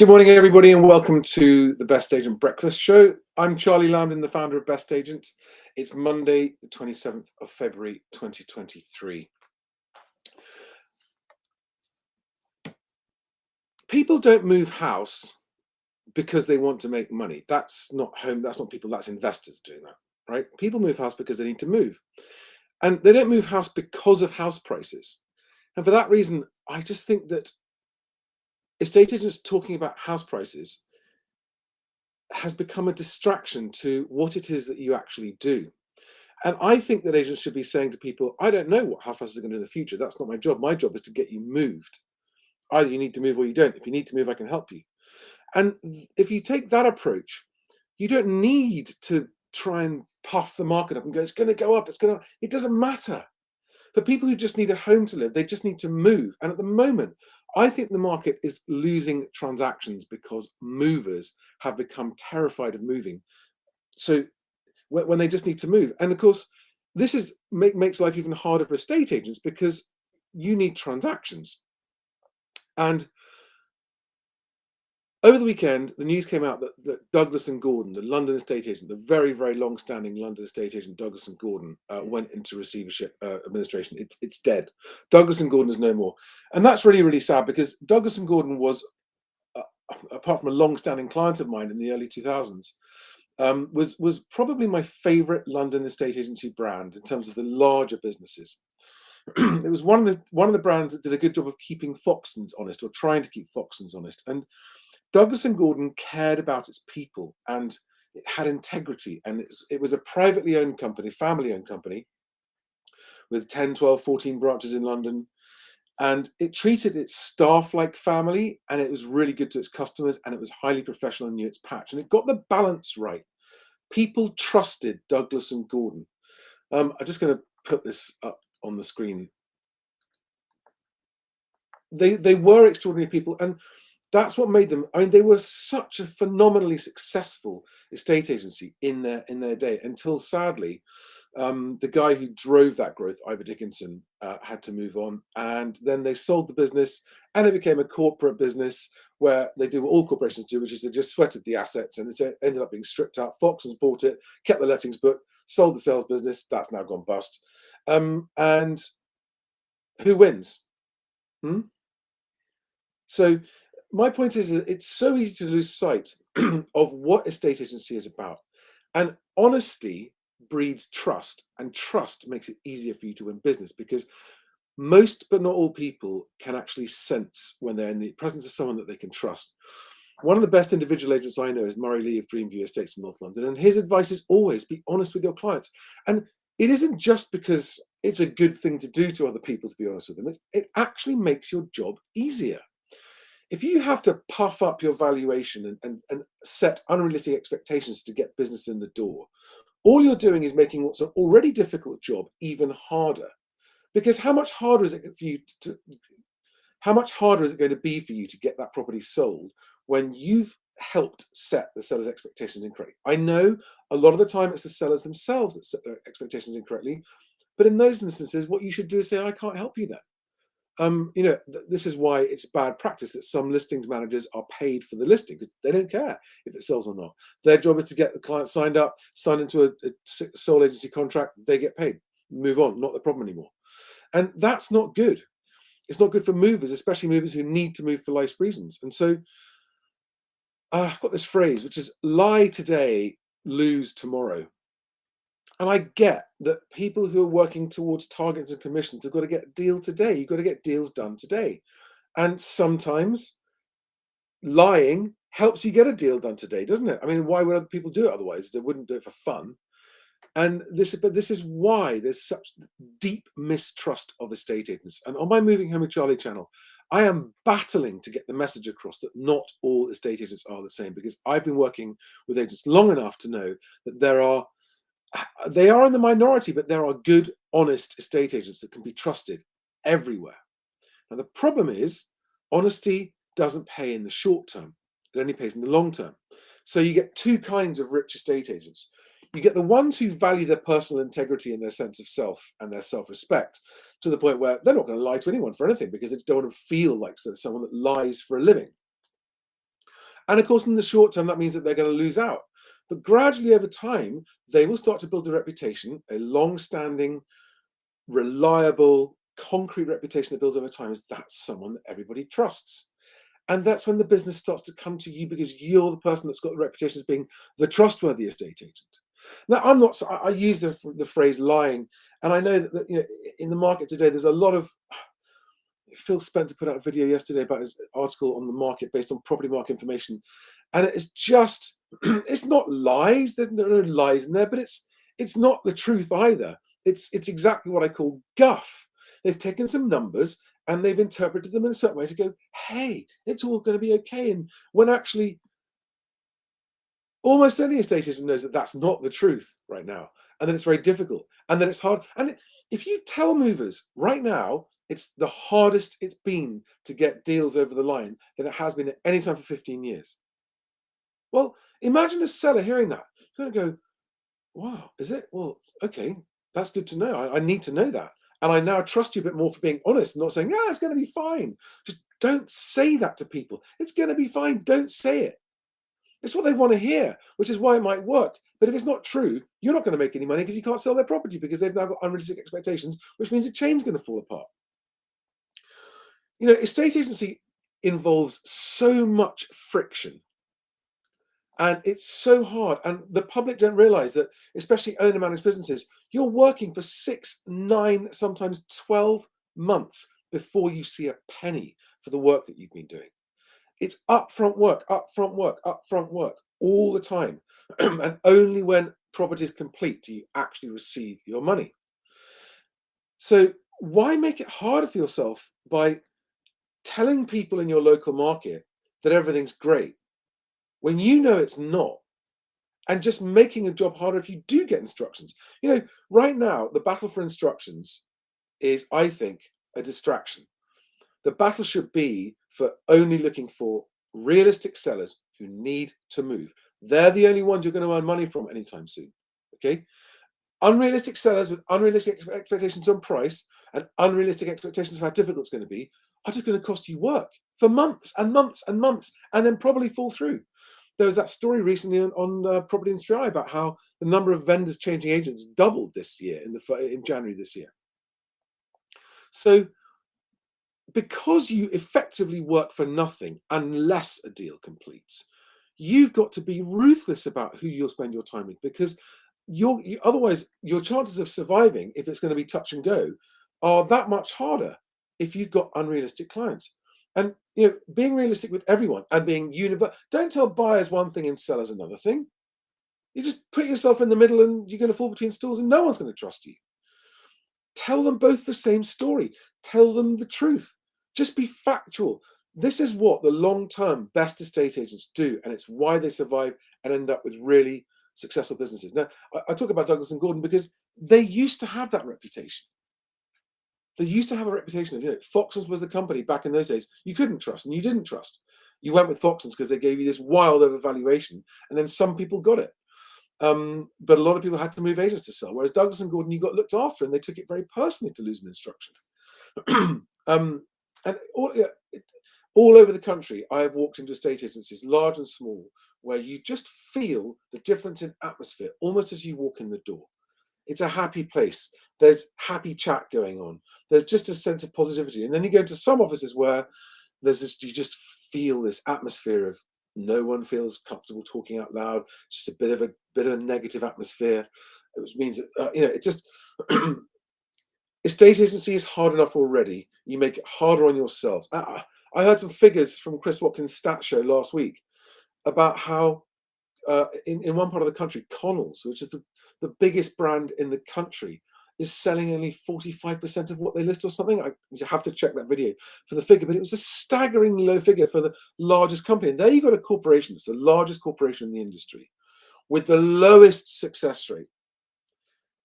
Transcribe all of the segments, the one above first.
Good morning, everybody, and welcome to the Best Agent Breakfast Show. I'm Charlie Lambden, the founder of Best Agent. It's Monday, the 27th of February, 2023. People don't move house because they want to make money. That's not people, that's investors doing that, right? People move house because they need to move. And they don't move house because of house prices. And for that reason, I just think that estate agents talking about house prices has become a distraction to what it is that you actually do. And I think that agents should be saying to people, I don't know what house prices are going to do in the future. That's not my job. My job is to get you moved. Either you need to move or you don't. If you need to move, I can help you. And if you take that approach, you don't need to try and puff the market up and go, it's going to go up. It doesn't matter. For people who just need a home to live, they just need to move. And at the moment, I think the market is losing transactions because movers have become terrified of moving. So when they just need to move. And of course, this makes life even harder for estate agents because you need transactions. And over the weekend, the news came out that Douglas and Gordon, the London estate agent, the very, very long-standing London estate agent, Douglas and Gordon, went into receivership administration. It's dead. Douglas and Gordon is no more. And that's really, really sad because Douglas and Gordon was, apart from a long-standing client of mine in the early 2000s, was probably my favorite London estate agency brand in terms of the larger businesses. It was one of the brands that did a good job of keeping Foxtons honest, or trying to keep Foxtons honest. And Douglas and Gordon cared about its people, and it had integrity, and it was a privately owned company, family-owned company, with 10, 12, 14 branches in London. And it treated its staff like family, and it was really good to its customers, and it was highly professional and knew its patch. And it got the balance right. People trusted Douglas and Gordon. I'm just going to put this up on the screen. They were extraordinary people, and that's what made them. I mean, they were such a phenomenally successful estate agency in their day, until sadly, the guy who drove that growth, Ivor Dickinson, had to move on, and then they sold the business, and it became a corporate business where they do what all corporations do, which is they just sweated the assets, and it ended up being stripped out. Foxtons bought it, kept the lettings book, sold the sales business. That's now gone bust. And who wins? So my point is that it's so easy to lose sight of what estate agency is about. And honesty breeds trust, and trust makes it easier for you to win business, because most, but not all, people can actually sense when they're in the presence of someone that they can trust. One of the best individual agents I know is Murray Lee of Dreamview Estates in North London, and his advice is always be honest with your clients. And it isn't just because it's a good thing to do to other people to be honest with them. It actually makes your job easier. If you have to puff up your valuation and set unrealistic expectations to get business in the door, all you're doing is making what's an already difficult job even harder. Because how much harder is it going to be for you to get that property sold when you've helped set the seller's expectations incorrectly? I know a lot of the time it's the sellers themselves that set their expectations incorrectly, but in those instances, what you should do is say, I can't help you then. This is why it's bad practice that some listings managers are paid for the listing, because they don't care if it sells or not. Their job is to get the client signed into a sole agency contract. They get paid, move on, not the problem anymore. And that's not good. It's not good for movers, especially movers who need to move for life reasons. And so I've got this phrase, which is lie today, lose tomorrow. And I get that people who are working towards targets and commissions have got to get a deal today. You've got to get deals done today. And sometimes lying helps you get a deal done today, doesn't it? I mean, why would other people do it otherwise? They wouldn't do it for fun. And this is why there's such deep mistrust of estate agents. And on my Moving Home with Charlie channel, I am battling to get the message across that not all estate agents are the same, because I've been working with agents long enough to know that they are in the minority, but there are good, honest estate agents that can be trusted everywhere. Now, the problem is honesty doesn't pay in the short term. It only pays in the long term. So you get two kinds of rich estate agents. You get the ones who value their personal integrity and their sense of self and their self-respect to the point where they're not going to lie to anyone for anything, because they don't want to feel like someone that lies for a living. And of course, in the short term, that means that they're going to lose out. But gradually over time, they will start to build a reputation, a long-standing, reliable, concrete reputation that builds over time is that's someone that everybody trusts. And that's when the business starts to come to you because you're the person that's got the reputation as being the trustworthy estate agent. Now, I'm not. I use the phrase lying, and I know that in the market today, there's a lot of. Phil Spencer put out a video yesterday about his article on the market based on property market information, and it's just it's not lies. There's no lies in there, but it's not the truth either. It's exactly what I call guff. They've taken some numbers and they've interpreted them in a certain way to go, hey, it's all going to be okay. And when actually almost any estate agent knows that that's not the truth right now, and that it's very difficult, and that it's hard. And if you tell movers right now, it's the hardest it's been to get deals over the line than it has been at any time for 15 years. Well, imagine a seller hearing that. You're going to go, wow, is it? Well, okay, that's good to know. I need to know that. And I now trust you a bit more for being honest and not saying, yeah, it's going to be fine. Just don't say that to people. It's going to be fine. Don't say it. It's what they want to hear, which is why it might work. But if it's not true, you're not going to make any money because you can't sell their property because they've now got unrealistic expectations, which means the chain's going to fall apart. Estate agency involves so much friction and it's so hard. And the public don't realize that, especially owner managed businesses, you're working for 6, 9, sometimes 12 months before you see a penny for the work that you've been doing. It's upfront work, upfront work, upfront work all the time. And only when property is complete do you actually receive your money. So why make it harder for yourself by telling people in your local market that everything's great when you know it's not, and just making a job harder if you do get instructions? Right now, the battle for instructions is, I think, a distraction. The battle should be for only looking for realistic sellers who need to move. They're the only ones you're going to earn money from anytime soon. Okay? Unrealistic sellers with unrealistic expectations on price and unrealistic expectations of how difficult it's going to be are just going to cost you work for months and months and months, and then probably fall through. There was that story recently on Property Industry Eye about how the number of vendors changing agents doubled this year in January this year. So because you effectively work for nothing unless a deal completes, you've got to be ruthless about who you'll spend your time with, because otherwise your chances of surviving, if it's going to be touch and go, are that much harder if you've got unrealistic clients. And being realistic with everyone and being universal. Don't tell buyers one thing and sellers another thing. You just put yourself in the middle and you're going to fall between stools and no one's going to trust you. Tell them both the same story. Tell them the truth. Just be factual. This is what the long-term best estate agents do, and it's why they survive and end up with really successful businesses. Now, I talk about Douglas and Gordon because they used to have that reputation. They used to have a reputation of, Foxtons was the company back in those days you couldn't trust and you didn't trust. You went with Foxtons because they gave you this wild overvaluation, and then some people got it. But a lot of people had to move agents to sell. Whereas Douglas and Gordon, you got looked after, and they took it very personally to lose an instruction. And all over the country, I have walked into estate agencies, large and small, where you just feel the difference in atmosphere almost as you walk in the door. It's a happy place. There's happy chat going on. There's just a sense of positivity. And then you go into some offices where you just feel this atmosphere of no one feels comfortable talking out loud. Just a bit of a negative atmosphere, which means that it just estate agency is hard enough already. You make it harder on yourselves. I heard some figures from Chris Watkins' stat show last week about how in one part of the country, Connells, which is the biggest brand in the country, is selling only 45% of what they list or something. You have to check that video for the figure, but it was a staggeringly low figure for the largest company. And there you got a corporation, it's the largest corporation in the industry, with the lowest success rate.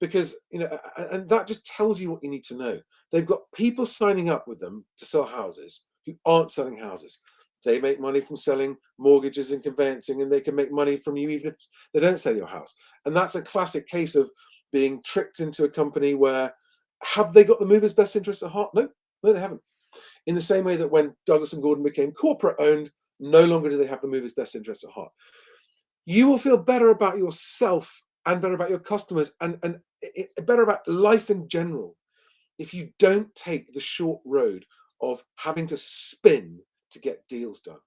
Because, and that just tells you what you need to know. They've got people signing up with them to sell houses who aren't selling houses. They make money from selling mortgages and conveyancing, and they can make money from you even if they don't sell your house. And that's a classic case of being tricked into a company where, have they got the movers' best interests at heart? No, they haven't. In the same way that when Douglas and Gordon became corporate owned, No longer do they have the mover's best interests at heart. You will feel better about yourself and better about your customers and better about life in general if you don't take the short road of having to spin to get deals done.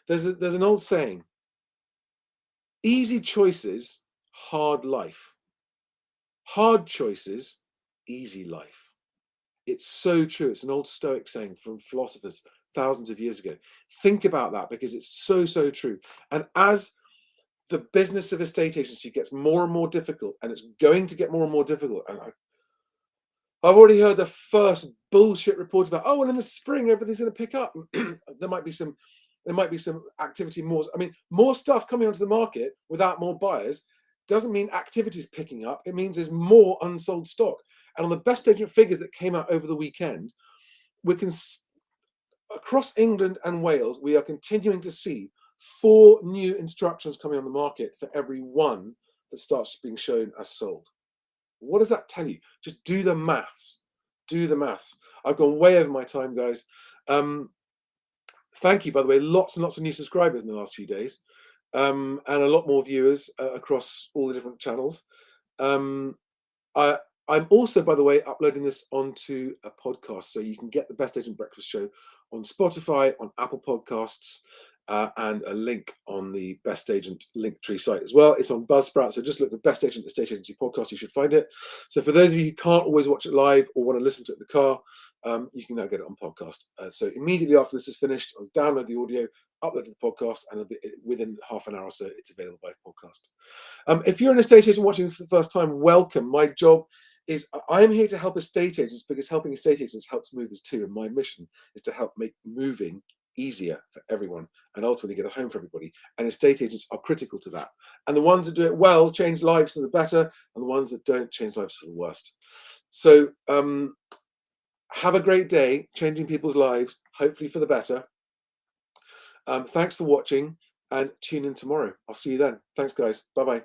There's an old saying: easy choices, hard life. Hard choices, easy life. It's so true. It's an old Stoic saying from philosophers thousands of years ago. Think about that, because it's so, so true. And as the business of estate agency gets more and more difficult, and it's going to get more and more difficult, and I've already heard the first bullshit report about, oh, well, in the spring everything's going to pick up. there might be some activity more. I mean, more stuff coming onto the market without more buyers doesn't mean activity is picking up. It means there's more unsold stock. And on the best agent figures that came out over the weekend, we can, across England and Wales, we are continuing to see 4 new instructions coming on the market for every one that starts being shown as sold. What does that tell you? Just do the maths. Do the maths. I've gone way over my time, guys. Thank you, by the way. Lots and lots of new subscribers in the last few days, and a lot more viewers across all the different channels. I'm also, by the way, uploading this onto a podcast, so you can get the Best Agent Breakfast Show on Spotify, on Apple Podcasts, and a link on the Best Agent Linktree site as well. It's on Buzzsprout, so just look for Best Agent Estate Agency Podcast. You should find it. So for those of you who can't always watch it live or want to listen to it in the car, you can now get it on podcast. So immediately after this is finished, I'll download the audio, upload to the podcast, and it'll be within half an hour or so, it's available by podcast. If you're an estate agent watching for the first time, welcome. My job is I'm here to help estate agents, because helping estate agents helps movers too. And my mission is to help make moving easier for everyone and ultimately get a home for everybody. And estate agents are critical to that. And the ones that do it well change lives for the better, and the ones that don't change lives for the worst. So have a great day, changing people's lives, hopefully for the better. Thanks for watching, and tune in tomorrow. I'll see you then. Thanks, guys. Bye-bye.